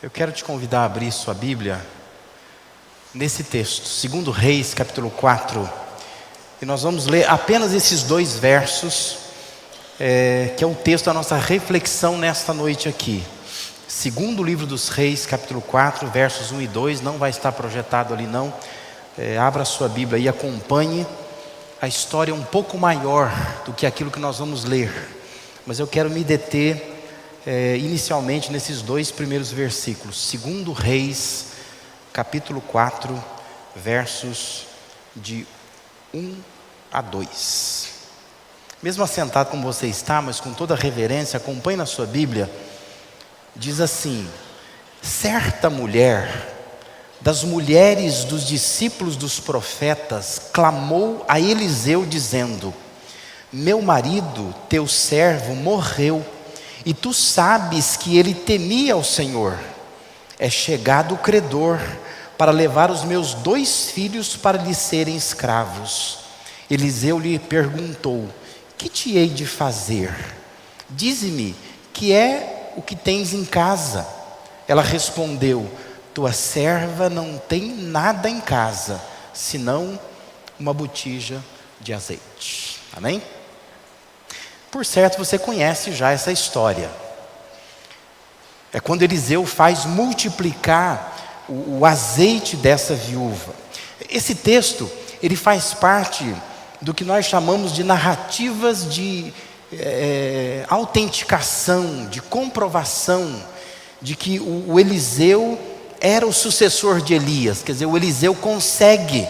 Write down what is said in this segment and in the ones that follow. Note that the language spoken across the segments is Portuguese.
Eu quero te convidar a abrir sua Bíblia nesse texto, 2 Reis, capítulo 4. E nós vamos ler apenas esses 2 versos, que é o texto da nossa reflexão nesta noite aqui. Segundo livro dos Reis, capítulo 4, versos 1 e 2, não vai estar projetado ali não. Abra sua Bíblia e acompanhe. A história é um pouco maior do que aquilo que nós vamos ler, mas eu quero me deter inicialmente nesses 2 primeiros versículos. 2 Reis, capítulo 4, versos de 1 a 2. Mesmo assentado como você está, mas com toda a reverência, acompanhe na sua Bíblia. Diz assim: certa mulher das mulheres dos discípulos dos profetas clamou a Eliseu dizendo: meu marido, teu servo, morreu, e tu sabes que ele temia ao Senhor. É chegado o credor para levar os meus 2 filhos para lhe serem escravos. Eliseu lhe perguntou: que te hei de fazer? Dize-me, que é o que tens em casa? Ela respondeu: tua serva não tem nada em casa, senão uma botija de azeite. Amém? Por certo, você conhece já essa história. É quando Eliseu faz multiplicar o azeite dessa viúva. Esse texto, ele faz parte do que nós chamamos de narrativas de autenticação, de comprovação de que o Eliseu era o sucessor de Elias. Quer dizer, o Eliseu consegue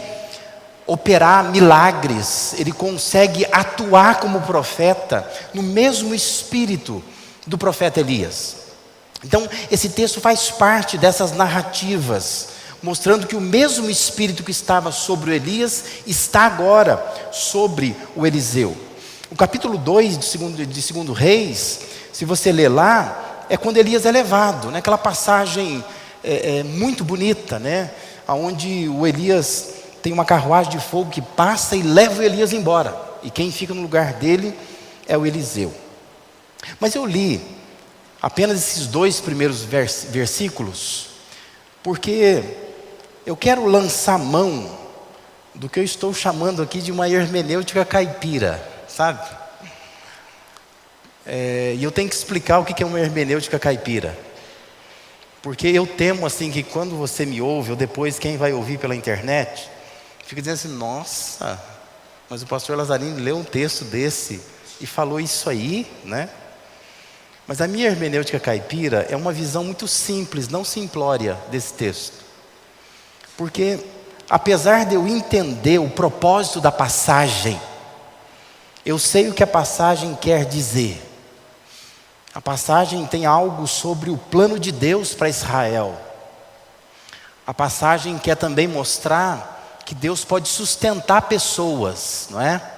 operar milagres, ele consegue atuar como profeta no mesmo espírito do profeta Elias. Então, esse texto faz parte dessas narrativas, mostrando que o mesmo espírito que estava sobre o Elias está agora sobre o Eliseu. O capítulo 2 de 2 Reis, se você ler lá, é quando Elias é levado, né? Aquela passagem muito bonita, né? Onde o Elias tem uma carruagem de fogo que passa e leva o Elias embora, e quem fica no lugar dele é o Eliseu. Mas eu li apenas esses 2 primeiros versículos, porque eu quero lançar mão do que eu estou chamando aqui de uma hermenêutica caipira, sabe? E eu tenho que explicar o que é uma hermenêutica caipira, porque eu temo assim que quando você me ouve, ou depois quem vai ouvir pela internet, fica dizendo assim: nossa, mas o pastor Lazarino leu um texto desse e falou isso aí, né? Mas a minha hermenêutica caipira é uma visão muito simples, não simplória desse texto. Porque apesar de eu entender o propósito da passagem, eu sei o que a passagem quer dizer. A passagem tem algo sobre o plano de Deus para Israel. A passagem quer também mostrar que Deus pode sustentar pessoas, não é?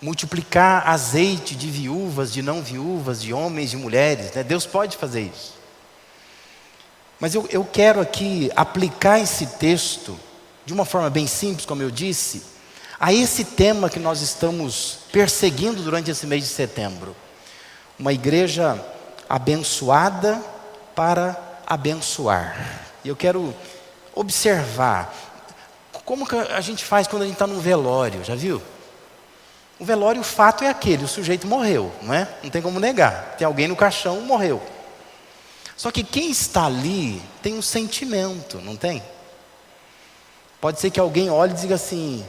Multiplicar azeite de viúvas, de não viúvas, de homens, de mulheres, né? Deus pode fazer isso. Mas eu quero aqui aplicar esse texto de uma forma bem simples, como eu disse, a esse tema que nós estamos perseguindo durante esse mês de setembro. Uma igreja abençoada para abençoar. E eu quero observar como que a gente faz quando a gente está num velório, já viu? O velório, o fato é aquele: o sujeito morreu, não é? Não tem como negar. Tem alguém no caixão, morreu. Só que quem está ali tem um sentimento, não tem? Pode ser que alguém olhe e diga assim: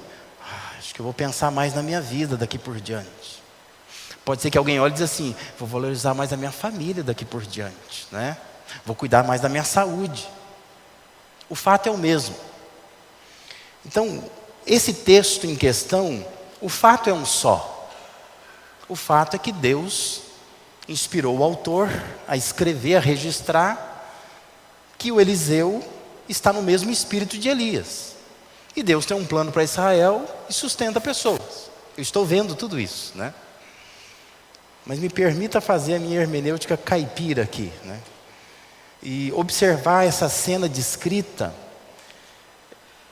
acho que eu vou pensar mais na minha vida daqui por diante. Pode ser que alguém olhe e diga assim: vou valorizar mais a minha família daqui por diante, né? Vou cuidar mais da minha saúde. O fato é o mesmo. Então, esse texto em questão, o fato é um só. O fato é que Deus inspirou o autor a escrever, a registrar, que o Eliseu está no mesmo espírito de Elias. E Deus tem um plano para Israel e sustenta pessoas. Eu estou vendo tudo isso, né? Mas me permita fazer a minha hermenêutica caipira aqui, né? E observar essa cena descrita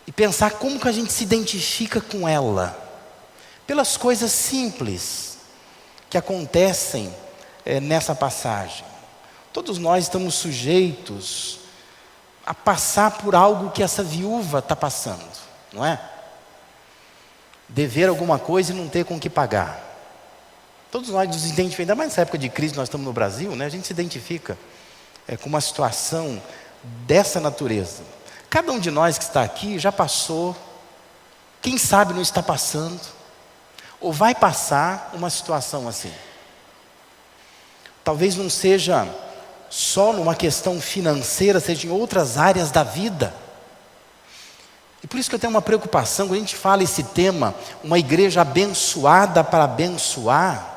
e pensar como que a gente se identifica com ela, pelas coisas simples que acontecem nessa passagem. Todos nós estamos sujeitos a passar por algo que essa viúva está passando, não é? Dever alguma coisa e não ter com o que pagar. Todos nós nos identificamos, ainda mais nessa época de crise, nós estamos no Brasil, né? A gente se identifica com uma situação dessa natureza. Cada um de nós que está aqui já passou, quem sabe não está passando, ou vai passar uma situação assim. Talvez não seja só numa questão financeira, seja em outras áreas da vida. E por isso que eu tenho uma preocupação, quando a gente fala esse tema, uma igreja abençoada para abençoar,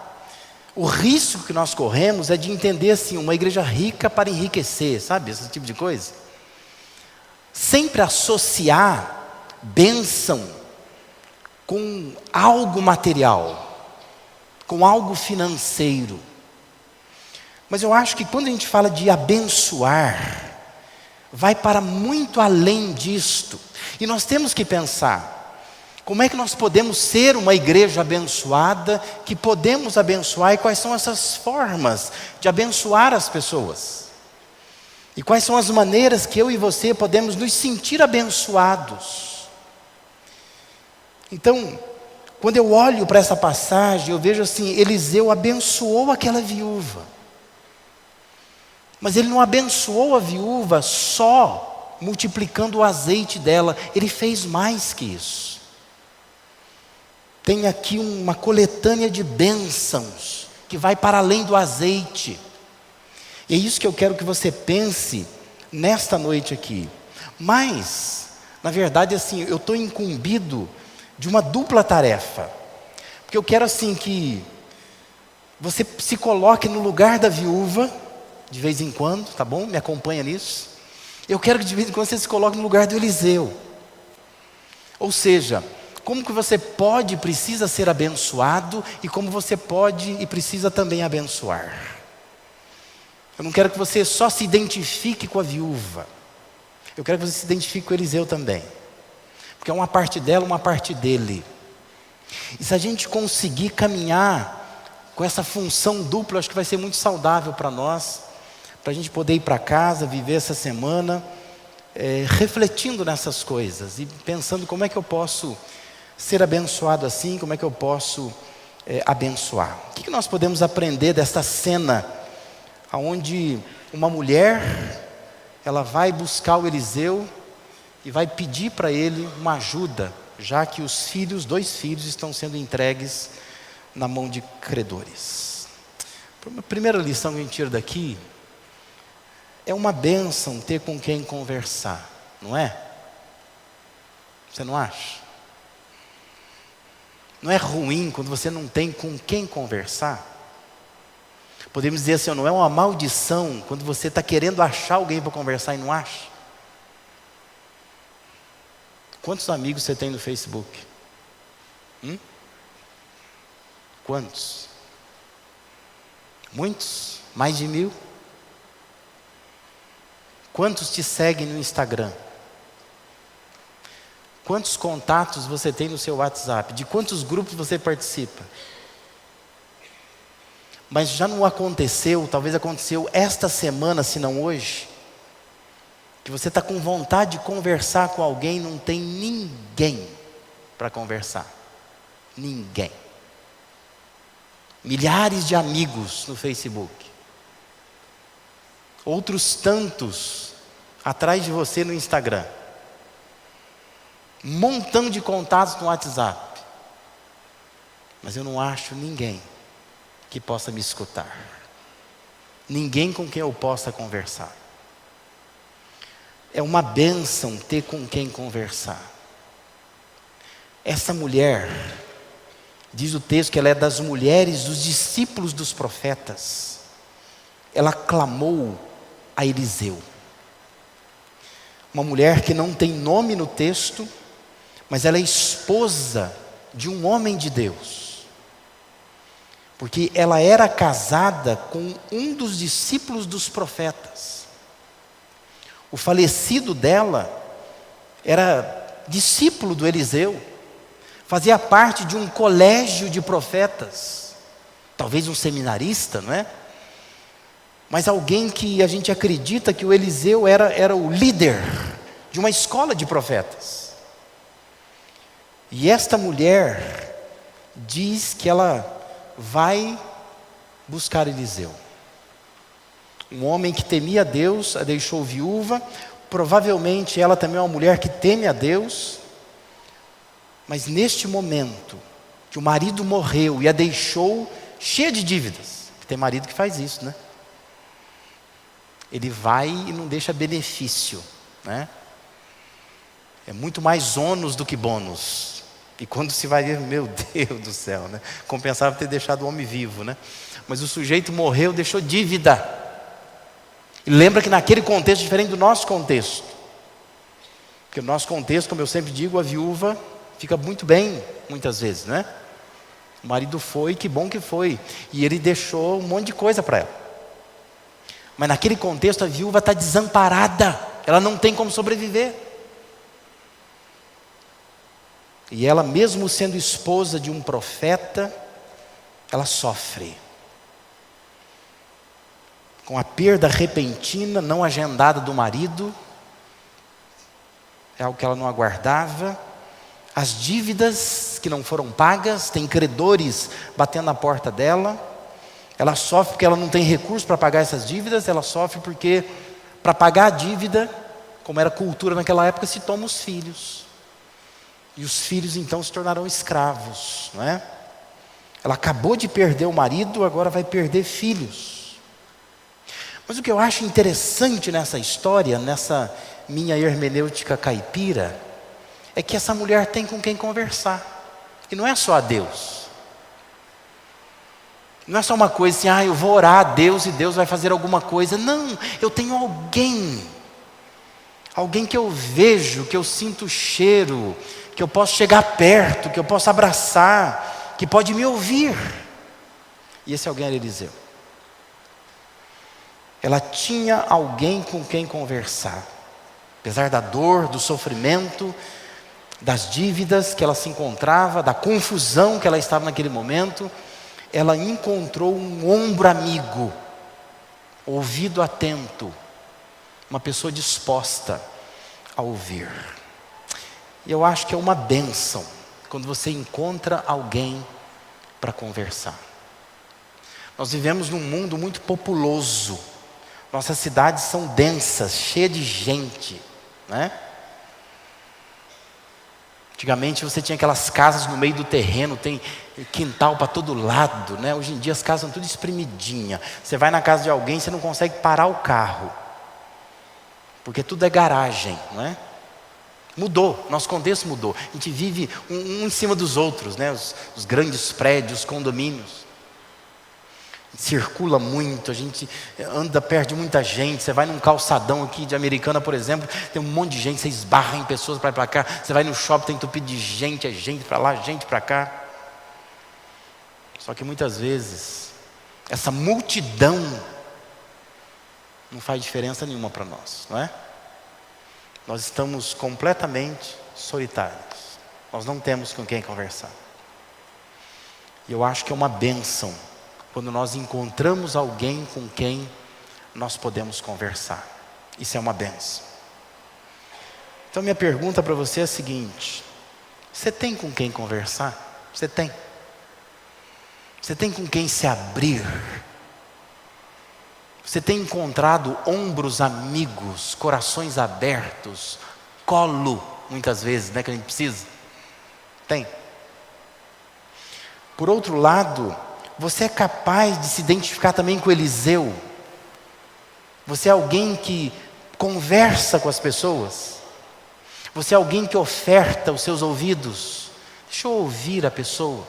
o risco que nós corremos é de entender assim, uma igreja rica para enriquecer, sabe, esse tipo de coisa. Sempre associar bênção com algo material, com algo financeiro. Mas eu acho que quando a gente fala de abençoar, vai para muito além disto. E nós temos que pensar, como é que nós podemos ser uma igreja abençoada, que podemos abençoar, e quais são essas formas de abençoar as pessoas? E quais são as maneiras que eu e você podemos nos sentir abençoados? Então, quando eu olho para essa passagem, eu vejo assim, Eliseu abençoou aquela viúva. Mas ele não abençoou a viúva só multiplicando o azeite dela, ele fez mais que isso. Tem aqui uma coletânea de bênçãos que vai para além do azeite. E é isso que eu quero que você pense nesta noite aqui. Mas, na verdade, assim, eu estou incumbido de uma dupla tarefa. Porque eu quero assim que você se coloque no lugar da viúva, de vez em quando, tá bom? Me acompanha nisso. Eu quero que de vez em quando você se coloque no lugar do Eliseu. Ou seja, como que você pode e precisa ser abençoado, e como você pode e precisa também abençoar. Eu não quero que você só se identifique com a viúva. Eu quero que você se identifique com o Eliseu também. Porque é uma parte dela, uma parte dele. E se a gente conseguir caminhar com essa função dupla, acho que vai ser muito saudável para nós, para a gente poder ir para casa, viver essa semana, refletindo nessas coisas e pensando como é que eu posso ser abençoado assim, como é que eu posso abençoar. O que nós podemos aprender desta cena, onde uma mulher, ela vai buscar o Eliseu e vai pedir para ele uma ajuda, já que os filhos, 2 filhos, estão sendo entregues na mão de credores. A primeira lição que a gente tira daqui, é uma bênção ter com quem conversar, não é? Você não acha? Não é ruim quando você não tem com quem conversar? Podemos dizer assim, não é uma maldição quando você está querendo achar alguém para conversar e não acha? Quantos amigos você tem no Facebook? Quantos? Muitos? Mais de 1000? Quantos te seguem no Instagram? Quantos contatos você tem no seu WhatsApp? De quantos grupos você participa? Mas já não aconteceu, talvez aconteceu esta semana, se não hoje, que você está com vontade de conversar com alguém, não tem ninguém para conversar. Ninguém. Milhares de amigos no Facebook. Outros tantos atrás de você no Instagram. Um montão de contatos no WhatsApp. Mas eu não acho ninguém que possa me escutar. Ninguém com quem eu possa conversar. É uma bênção ter com quem conversar. Essa mulher, diz o texto que ela é das mulheres, dos discípulos dos profetas. Ela clamou a Eliseu. Uma mulher que não tem nome no texto, mas ela é esposa de um homem de Deus. Porque ela era casada com um dos discípulos dos profetas. O falecido dela era discípulo do Eliseu. Fazia parte de um colégio de profetas. Talvez um seminarista, não é? mas alguém que a gente acredita que o Eliseu era o líder de uma escola de profetas. E esta mulher diz que ela vai buscar Eliseu. Um homem que temia a Deus, a deixou viúva. Provavelmente ela também é uma mulher que teme a Deus. Mas neste momento que o marido morreu e a deixou cheia de dívidas, tem marido que faz isso, né? Ele vai e não deixa benefício, né? É muito mais ônus do que bônus. E quando se vai ver, meu Deus do céu, né? Compensava ter deixado o homem vivo, né? Mas o sujeito morreu, deixou dívida. E lembra que naquele contexto, diferente do nosso contexto, porque no nosso contexto, como eu sempre digo, a viúva fica muito bem, muitas vezes, né? O marido foi, que bom que foi, e ele deixou um monte de coisa para ela. Mas naquele contexto, a viúva está desamparada, ela não tem como sobreviver. E ela, mesmo sendo esposa de um profeta, ela sofre com a perda repentina, não agendada do marido. É algo que ela não aguardava. As dívidas que não foram pagas, tem credores batendo na porta dela. Ela sofre porque ela não tem recurso para pagar essas dívidas. Ela sofre porque, para pagar a dívida, como era cultura naquela época, se toma os filhos. E os filhos então se tornarão escravos, não é? Ela acabou de perder o marido, agora vai perder filhos. Mas o que eu acho interessante nessa história, nessa minha hermenêutica caipira, é que essa mulher tem com quem conversar. E não é só a Deus. Não é só uma coisa assim, eu vou orar a Deus e Deus vai fazer alguma coisa. Não, eu tenho alguém. Alguém que eu vejo, que eu sinto o cheiro, que eu posso chegar perto, que eu posso abraçar, que pode me ouvir. E esse alguém era Eliseu. Ela tinha alguém com quem conversar. Apesar da dor, do sofrimento, das dívidas que ela se encontrava, da confusão que ela estava naquele momento, ela encontrou um ombro amigo, ouvido atento, uma pessoa disposta a ouvir. E eu acho que é uma bênção quando você encontra alguém para conversar. Nós vivemos num mundo muito populoso. Nossas cidades são densas, cheias de gente, né? Antigamente você tinha aquelas casas no meio do terreno, tem quintal para todo lado, né? Hoje em dia as casas são tudo espremidinhas. Você vai na casa de alguém, você não consegue parar o carro, porque tudo é garagem, não é? Mudou, nosso contexto mudou. A gente vive um em cima dos outros, né? Os grandes prédios, condomínios. Circula muito, a gente anda perto de muita gente. Você vai num calçadão aqui de Americana, por exemplo, tem um monte de gente, você esbarra em pessoas para ir para cá. Você vai no shopping, tem entupido de gente, é gente para lá, gente para cá. Só que muitas vezes, essa multidão não faz diferença nenhuma para nós, não é? Nós estamos completamente solitários. Nós não temos com quem conversar. E eu acho que é uma bênção quando nós encontramos alguém com quem nós podemos conversar. Isso é uma bênção. Então minha pergunta para você é a seguinte: você tem com quem conversar? Você tem? Você tem com quem se abrir? Você tem encontrado ombros amigos, corações abertos, colo, muitas vezes, né, que a gente precisa? Tem. Por outro lado, você é capaz de se identificar também com Eliseu? Você é alguém que conversa com as pessoas? Você é alguém que oferta os seus ouvidos? Deixa eu ouvir a pessoa.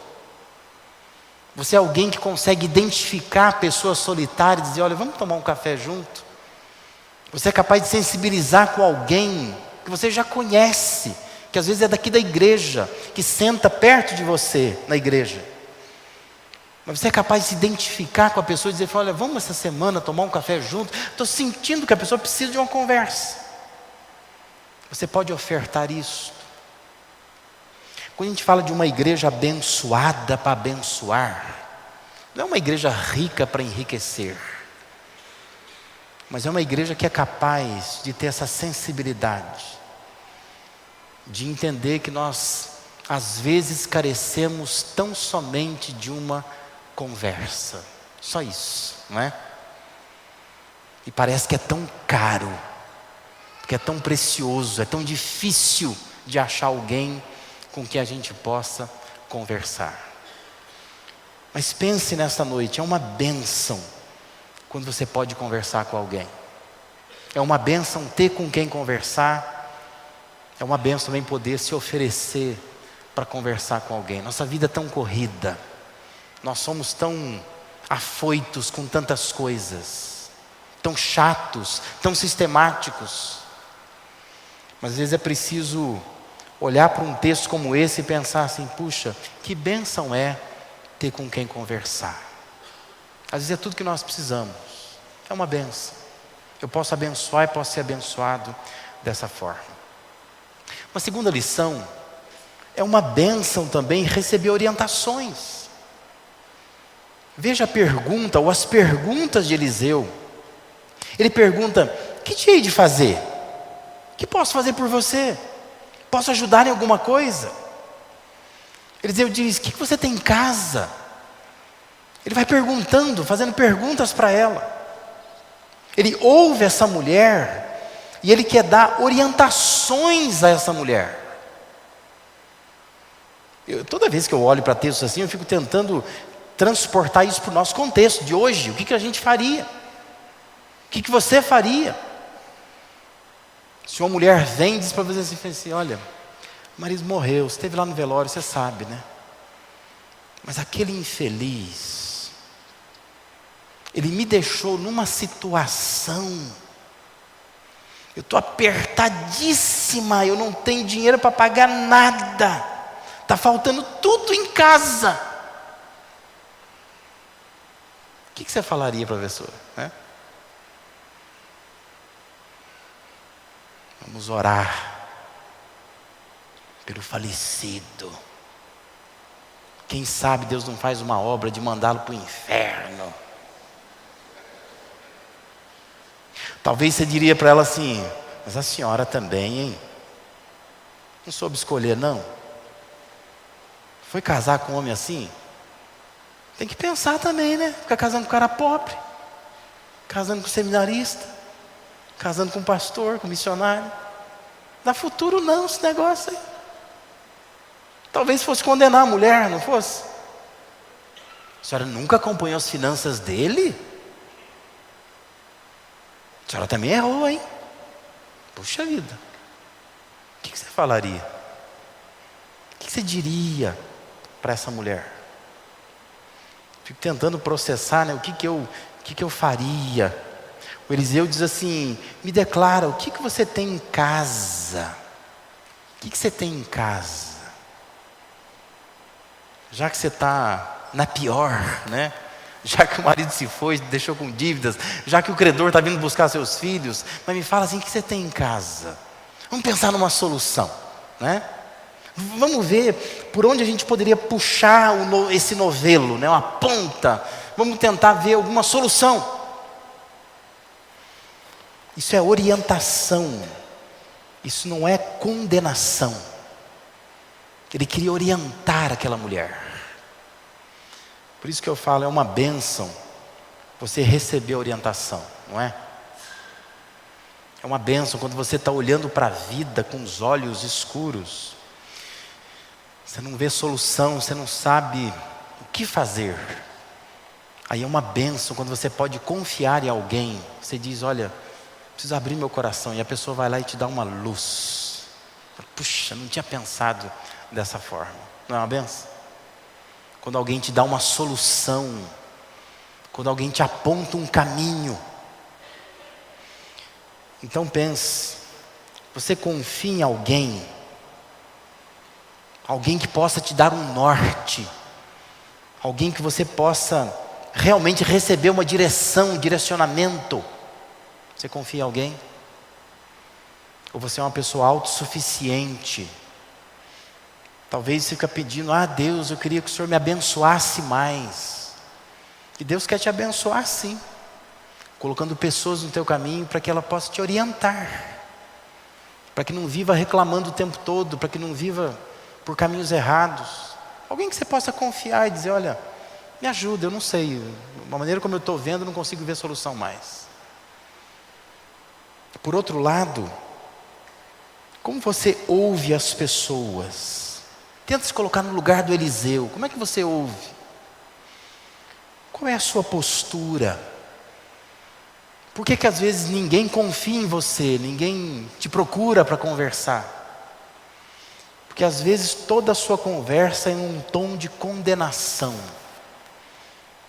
Você é alguém que consegue identificar pessoas solitárias e dizer, olha, vamos tomar um café junto? Você é capaz de sensibilizar com alguém que você já conhece, que às vezes é daqui da igreja, que senta perto de você na igreja. Mas você é capaz de se identificar com a pessoa e dizer, olha, vamos essa semana tomar um café junto? Estou sentindo que a pessoa precisa de uma conversa. Você pode ofertar isso. Quando a gente fala de uma igreja abençoada para abençoar, não é uma igreja rica para enriquecer. Mas é uma igreja que é capaz de ter essa sensibilidade, de entender que nós, às vezes, carecemos tão somente de uma conversa. Só isso, não é? E parece que é tão caro, que é tão precioso, é tão difícil de achar alguém com quem a gente possa conversar. Mas pense nessa noite, é uma bênção quando você pode conversar com alguém. É uma bênção ter com quem conversar. É uma bênção também poder se oferecer para conversar com alguém. Nossa vida é tão corrida. Nós somos tão afoitos com tantas coisas, tão chatos, tão sistemáticos. Mas às vezes é preciso olhar para um texto como esse e pensar assim: puxa, que bênção é ter com quem conversar. Às vezes é tudo que nós precisamos. É uma bênção. Eu posso abençoar e posso ser abençoado dessa forma. Uma segunda lição: é uma bênção também receber orientações. Veja a pergunta, ou as perguntas de Eliseu. Ele pergunta: o que te hei de fazer? O que posso fazer por você? Posso ajudar em alguma coisa? Eliseu diz: o que você tem em casa? Ele vai perguntando, fazendo perguntas para ela. Ele ouve essa mulher e ele quer dar orientações a essa mulher. Toda vez que eu olho para textos assim, eu fico tentando transportar isso para o nosso contexto de hoje. O que a gente faria? O que você faria? Se uma mulher vem e diz para você assim: olha, o marido morreu, você esteve lá no velório, você sabe, né? Mas aquele infeliz, ele me deixou numa situação, eu estou apertadíssima, eu não tenho dinheiro para pagar nada, está faltando tudo em casa. O que você falaria para a pessoa, né? Vamos orar pelo falecido. Quem sabe Deus não faz uma obra de mandá-lo para o inferno. Talvez você diria para ela assim: mas a senhora também, hein? Não soube escolher, não? Foi casar com um homem assim? Tem que pensar também, né? Ficar casando com um cara pobre, casando com um seminarista, casando com um pastor, com um missionário. Dá futuro não esse negócio aí. Talvez fosse condenar a mulher, não fosse? A senhora nunca acompanhou as finanças dele? A senhora também errou, hein? Puxa vida. O que você falaria? O que você diria para essa mulher? Fico tentando processar, né? O que eu faria? O Eliseu diz assim: me declara, o que você tem em casa? O que você tem em casa? Já que você está na pior, né? Já que o marido se foi, deixou com dívidas, já que o credor está vindo buscar seus filhos, mas me fala assim: o que você tem em casa? Vamos pensar numa solução, né? Vamos ver por onde a gente poderia puxar esse novelo, né? Uma ponta. Vamos tentar ver alguma solução. Isso é orientação. Isso não é condenação. Ele queria orientar aquela mulher. Por isso que eu falo, é uma bênção você receber orientação, não é? É uma bênção quando você está olhando para a vida com os olhos escuros. Você não vê solução, você não sabe o que fazer. Aí é uma bênção quando você pode confiar em alguém. Você diz: olha, preciso abrir meu coração. E a pessoa vai lá e te dá uma luz. Puxa, não tinha pensado dessa forma. Não é uma bênção? Quando alguém te dá uma solução, quando alguém te aponta um caminho. Então pense, você confia em alguém que possa te dar um norte, alguém que você possa realmente receber uma direção, um direcionamento. Você confia em alguém? Ou você é uma pessoa autossuficiente? Talvez você fica pedindo: Deus, eu queria que o Senhor me abençoasse mais. E Deus quer te abençoar sim. colocando pessoas no teu caminho para que ela possa te orientar, para que não viva reclamando o tempo todo, para que não viva por caminhos errados. Alguém que você possa confiar e dizer, olha, me ajuda, eu não sei, da maneira como eu estou vendo, eu não consigo ver solução mais. Por outro lado, como você ouve as pessoas? Tenta se colocar no lugar do Eliseu. Como é que você ouve? Qual é a sua postura? Por que às vezes ninguém confia em você, ninguém te procura para conversar? Porque às vezes toda a sua conversa é em um tom de condenação.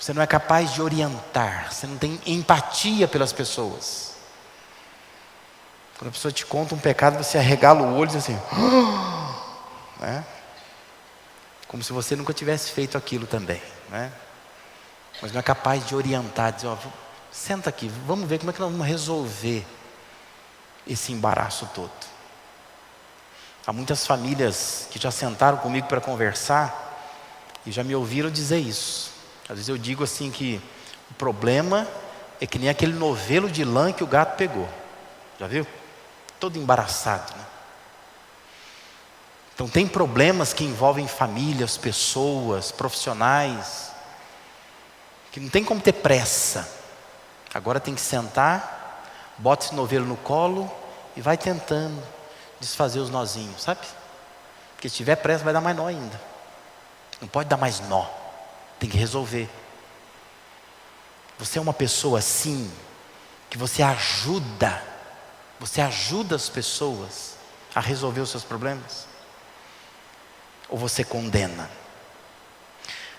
Você não é capaz de orientar, você não tem empatia pelas pessoas. Quando a pessoa te conta um pecado, você arregala o olho e diz assim, né? Como se você nunca tivesse feito aquilo também, né? Mas não é capaz de orientar, dizer, ó, senta aqui, vamos ver como é que nós vamos resolver esse embaraço todo. Há muitas famílias que já sentaram comigo para conversar e já me ouviram dizer isso. Às vezes eu digo assim que o problema é que nem aquele novelo de lã que o gato pegou. Já viu? Todo embaraçado, né? Então tem problemas que envolvem famílias, pessoas, profissionais, que não tem como ter pressa. Agora tem que sentar, bota esse novelo no colo e vai tentando desfazer os nozinhos, sabe? Porque se tiver pressa vai dar mais nó ainda. Não pode dar mais nó, tem que resolver. Você é uma pessoa assim, que você ajuda as pessoas a resolver os seus problemas? Ou você condena?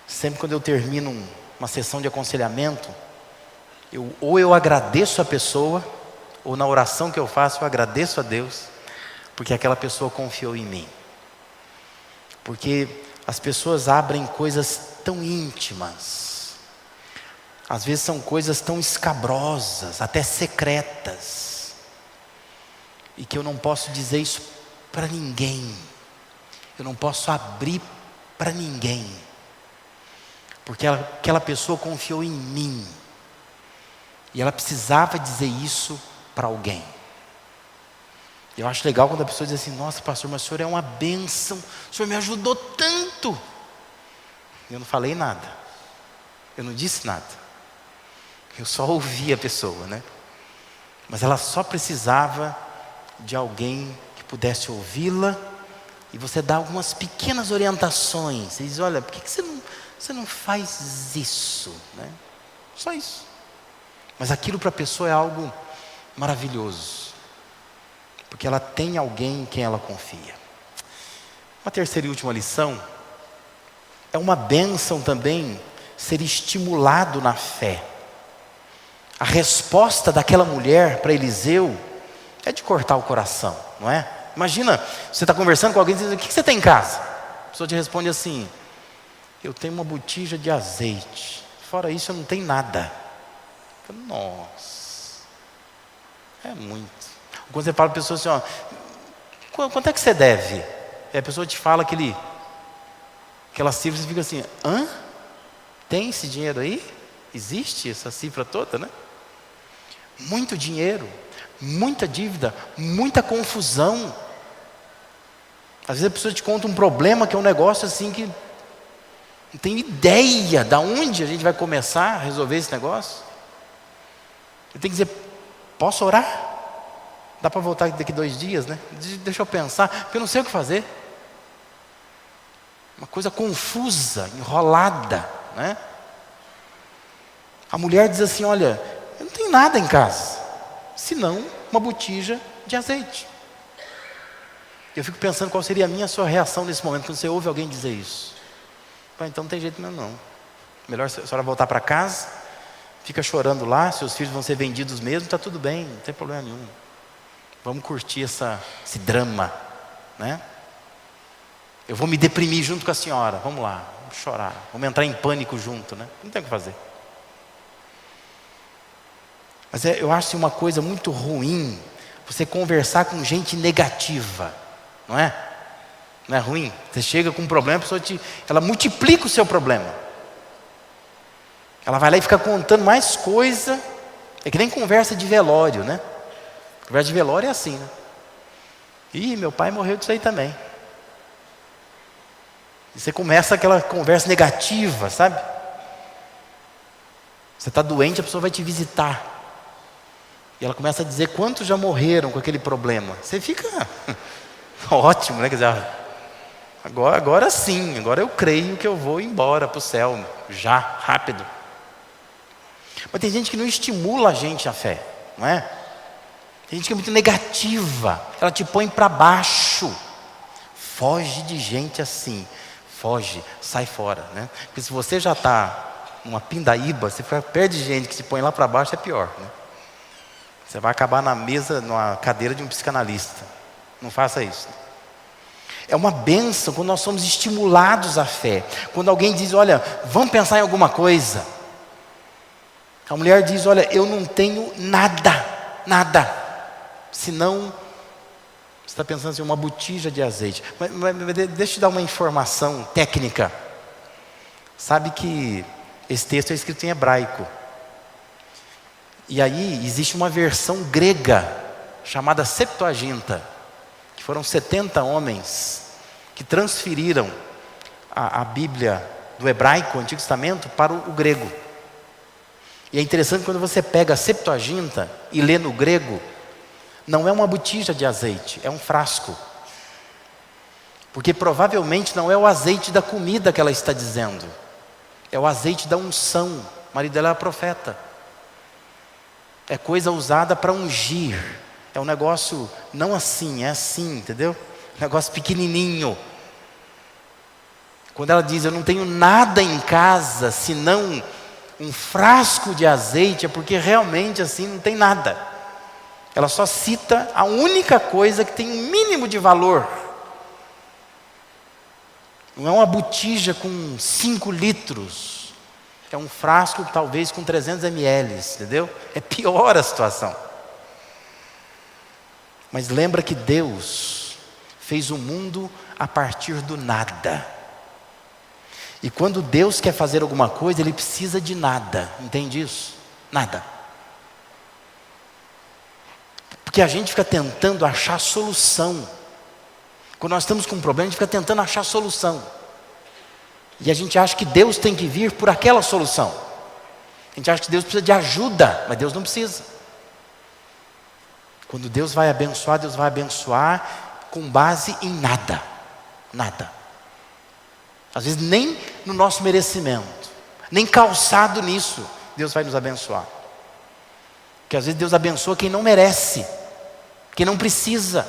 Sempre quando eu termino uma sessão de aconselhamento, ou eu agradeço a pessoa, ou na oração que eu faço eu agradeço a Deus, porque aquela pessoa confiou em mim. Porque as pessoas abrem coisas tão íntimas, às vezes são coisas tão escabrosas, até secretas, e que eu não posso dizer isso para ninguém, eu não posso abrir para ninguém, porque aquela pessoa confiou em mim, e ela precisava dizer isso para alguém. Eu acho legal quando a pessoa diz assim, nossa pastor, mas o senhor é uma bênção, o senhor me ajudou tanto. Eu não falei nada, eu não disse nada, eu só ouvi a pessoa, né? Mas ela só precisava de alguém que pudesse ouvi-la, e você dá algumas pequenas orientações. Você diz, olha, por que você não faz isso, né? Só isso. Mas aquilo para a pessoa é algo maravilhoso, porque ela tem alguém em quem ela confia. Uma terceira e última lição, é uma bênção também ser estimulado na fé. A resposta daquela mulher para Eliseu é de cortar o coração, não é? Imagina, você está conversando com alguém e diz, o que você tem em casa? A pessoa te responde assim, eu tenho uma botija de azeite, fora isso eu não tenho nada. Nossa, é muito. Quando você fala para a pessoa assim, ó, quanto é que você deve? E a pessoa te fala aquela cifra, você fica assim, hã? Tem esse dinheiro aí? Existe essa cifra toda, né? Muito dinheiro, muita dívida, muita confusão. Às vezes a pessoa te conta um problema que é um negócio assim que não tem ideia de onde a gente vai começar a resolver esse negócio. Eu tenho que dizer, posso orar? Dá para voltar daqui 2 dias, né? Deixa eu pensar, porque eu não sei o que fazer. Uma coisa confusa, enrolada, né? A mulher diz assim, olha, eu não tenho nada em casa, senão uma botija de azeite. Eu fico pensando qual seria a sua reação nesse momento, quando você ouve alguém dizer isso. Então não tem jeito mesmo não. Melhor a senhora voltar para casa, fica chorando lá, seus filhos vão ser vendidos mesmo, está tudo bem, não tem problema nenhum. Vamos curtir esse drama, né? Eu vou me deprimir junto com a senhora, vamos lá, vamos chorar, vamos entrar em pânico junto, né? Não tem o que fazer. Mas eu acho uma coisa muito ruim você conversar com gente negativa, não é? Não é ruim? Você chega com um problema, a pessoa ela multiplica o seu problema. Ela vai lá e fica contando mais coisa É que nem conversa de velório, né? Conversa de velório é assim, né? Ih, meu pai morreu disso aí também. E você começa aquela conversa negativa, sabe? Você está doente, a pessoa vai te visitar. E ela começa a dizer quantos já morreram com aquele problema. Você fica ótimo, né? Quer dizer, agora sim, agora eu creio que eu vou embora para o céu, já, rápido. Mas tem gente que não estimula a gente a fé, não é? Tem gente que é muito negativa, ela te põe para baixo. Foge de gente assim, foge, sai fora, né? Porque se você já está numa pindaíba, você fica perto de gente que se põe lá para baixo, é pior, né? Você vai acabar na mesa, numa cadeira de um psicanalista. Não faça isso. É uma bênção quando nós somos estimulados à fé. Quando alguém diz, olha, vamos pensar em alguma coisa. A mulher diz, olha, eu não tenho nada, nada. Senão, você está pensando assim, uma botija de azeite. Mas deixa eu te dar uma informação técnica. Sabe que esse texto é escrito em hebraico. E aí existe uma versão grega, chamada Septuaginta, que foram 70 homens que transferiram a Bíblia do hebraico, o Antigo Testamento, para o grego. E é interessante quando você pega a Septuaginta e lê no grego, não é uma botija de azeite, é um frasco. Porque provavelmente não é o azeite da comida que ela está dizendo, é o azeite da unção. O marido dela é profeta. É coisa usada para ungir. É um negócio não assim, é assim, entendeu? Um negócio pequenininho. Quando ela diz, eu não tenho nada em casa senão um frasco de azeite, é porque realmente assim não tem nada. Ela só cita a única coisa que tem um mínimo de valor. Não é uma botija com 5 litros. É um frasco talvez com 300 ml, entendeu? É pior a situação. Mas lembra que Deus fez o mundo a partir do nada. E quando Deus quer fazer alguma coisa, Ele precisa de nada. Entende isso? Nada. Porque a gente fica tentando achar solução. Quando nós estamos com um problema, a gente fica tentando achar solução. E a gente acha que Deus tem que vir por aquela solução. A gente acha que Deus precisa de ajuda, mas Deus não precisa. Quando Deus vai abençoar com base em nada. Nada. Às vezes nem no nosso merecimento, nem calçado nisso, Deus vai nos abençoar. Porque às vezes Deus abençoa quem não merece, quem não precisa.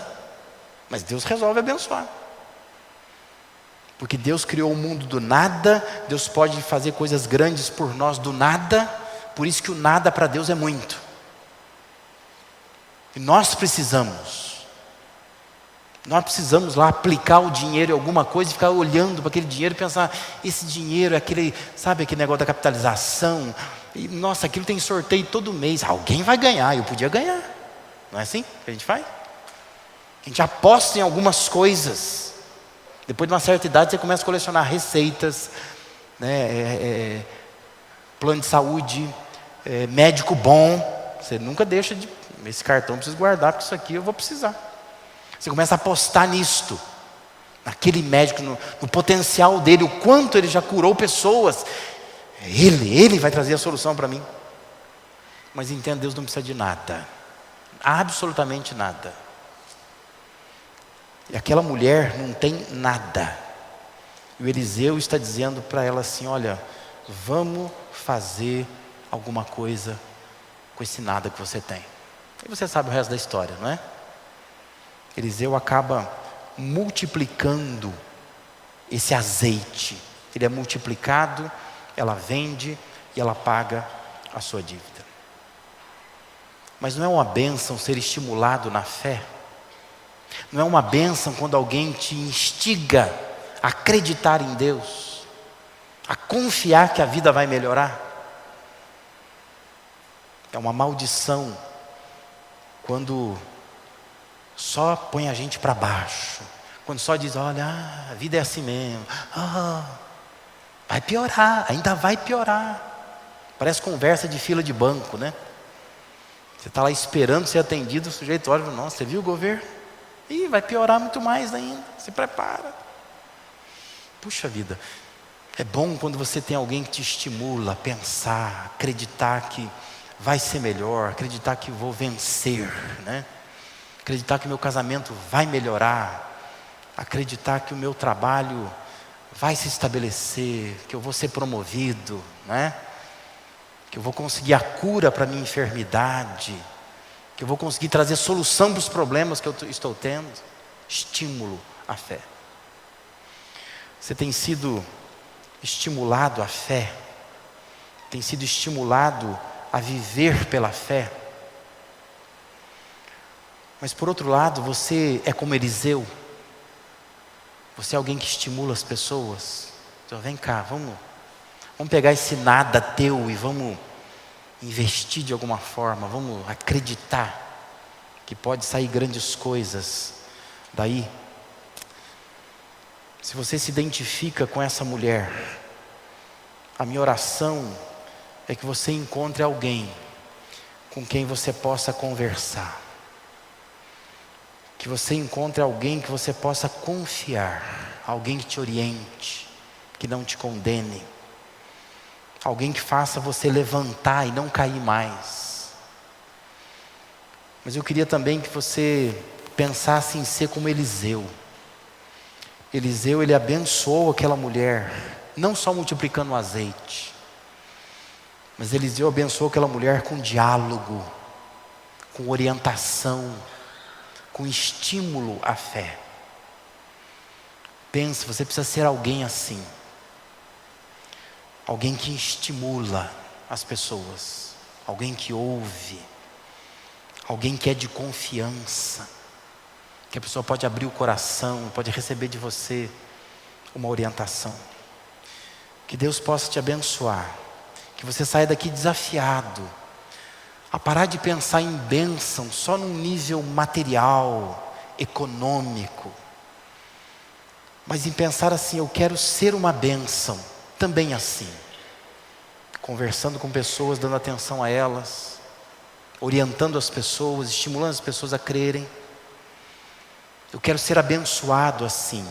Mas Deus resolve abençoar. Porque Deus criou o mundo do nada, Deus pode fazer coisas grandes por nós do nada, por isso que o nada para Deus é muito. E nós precisamos lá aplicar o dinheiro em alguma coisa e ficar olhando para aquele dinheiro e pensar, esse dinheiro é aquele, sabe aquele negócio da capitalização, e, nossa, aquilo tem sorteio todo mês, alguém vai ganhar, eu podia ganhar. Não é assim que a gente faz? A gente aposta em algumas coisas. Depois de uma certa idade você começa a colecionar receitas, né, plano de saúde, médico bom. Você nunca deixa de, esse cartão eu preciso guardar, porque isso aqui eu vou precisar. Você começa a apostar nisto, naquele médico, no potencial dele, o quanto ele já curou pessoas. Ele vai trazer a solução para mim. Mas entenda, Deus não precisa de nada, absolutamente nada. E aquela mulher não tem nada. E o Eliseu está dizendo para ela assim, olha, vamos fazer alguma coisa com esse nada que você tem. E você sabe o resto da história, não é? Eliseu acaba multiplicando esse azeite. Ele é multiplicado, ela vende e ela paga a sua dívida. Mas não é uma bênção ser estimulado na fé? Não é uma bênção quando alguém te instiga a acreditar em Deus, a confiar que a vida vai melhorar? É uma maldição quando só põe a gente para baixo, quando só diz, olha, a vida é assim mesmo, vai piorar, ainda vai piorar. Parece conversa de fila de banco, né? Você está lá esperando ser atendido, o sujeito olha e fala, nossa, você viu o governo? Ih, vai piorar muito mais ainda, se prepara. Puxa vida, é bom quando você tem alguém que te estimula a pensar, acreditar que vai ser melhor, acreditar que vou vencer, né? Acreditar que meu casamento vai melhorar, acreditar que o meu trabalho vai se estabelecer, que eu vou ser promovido, né? Que eu vou conseguir a cura para a minha enfermidade, que eu vou conseguir trazer solução para os problemas que eu estou tendo. Estímulo à fé. Você tem sido estimulado à fé? Tem sido estimulado a viver pela fé? Mas por outro lado, você é como Eliseu? Você é alguém que estimula as pessoas? Então vem cá, vamos pegar esse nada teu e vamos investir de alguma forma, vamos acreditar que pode sair grandes coisas daí. Se você se identifica com essa mulher, a minha oração é que você encontre alguém com quem você possa conversar, que você encontre alguém que você possa confiar, alguém que te oriente, que não te condene, alguém que faça você levantar e não cair mais. Mas eu queria também que você pensasse em ser como Eliseu. Eliseu, ele abençoou aquela mulher, não só multiplicando o azeite, mas Eliseu abençoou aquela mulher com diálogo, com orientação, com estímulo à fé. Pense, você precisa ser alguém assim. Alguém que estimula as pessoas, alguém que ouve, alguém que é de confiança, que a pessoa pode abrir o coração, pode receber de você uma orientação. Que Deus possa te abençoar, que você saia daqui desafiado a parar de pensar em bênção só num nível material, econômico, mas em pensar assim, eu quero ser uma bênção também assim, conversando com pessoas, dando atenção a elas, orientando as pessoas, estimulando as pessoas a crerem. Eu quero ser abençoado assim.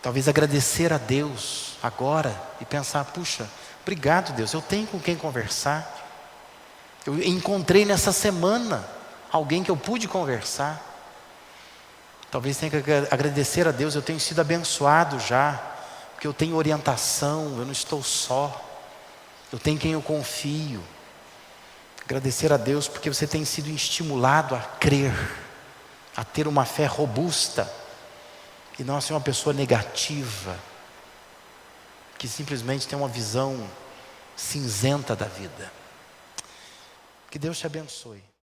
Talvez agradecer a Deus agora e pensar, puxa, obrigado Deus, eu tenho com quem conversar. Eu encontrei nessa semana alguém que eu pude conversar. Talvez tenha que agradecer a Deus, eu tenho sido abençoado já, porque eu tenho orientação, eu não estou só, eu tenho quem eu confio. Agradecer a Deus porque você tem sido estimulado a crer, a ter uma fé robusta, e não a ser uma pessoa negativa, que simplesmente tem uma visão cinzenta da vida. Que Deus te abençoe.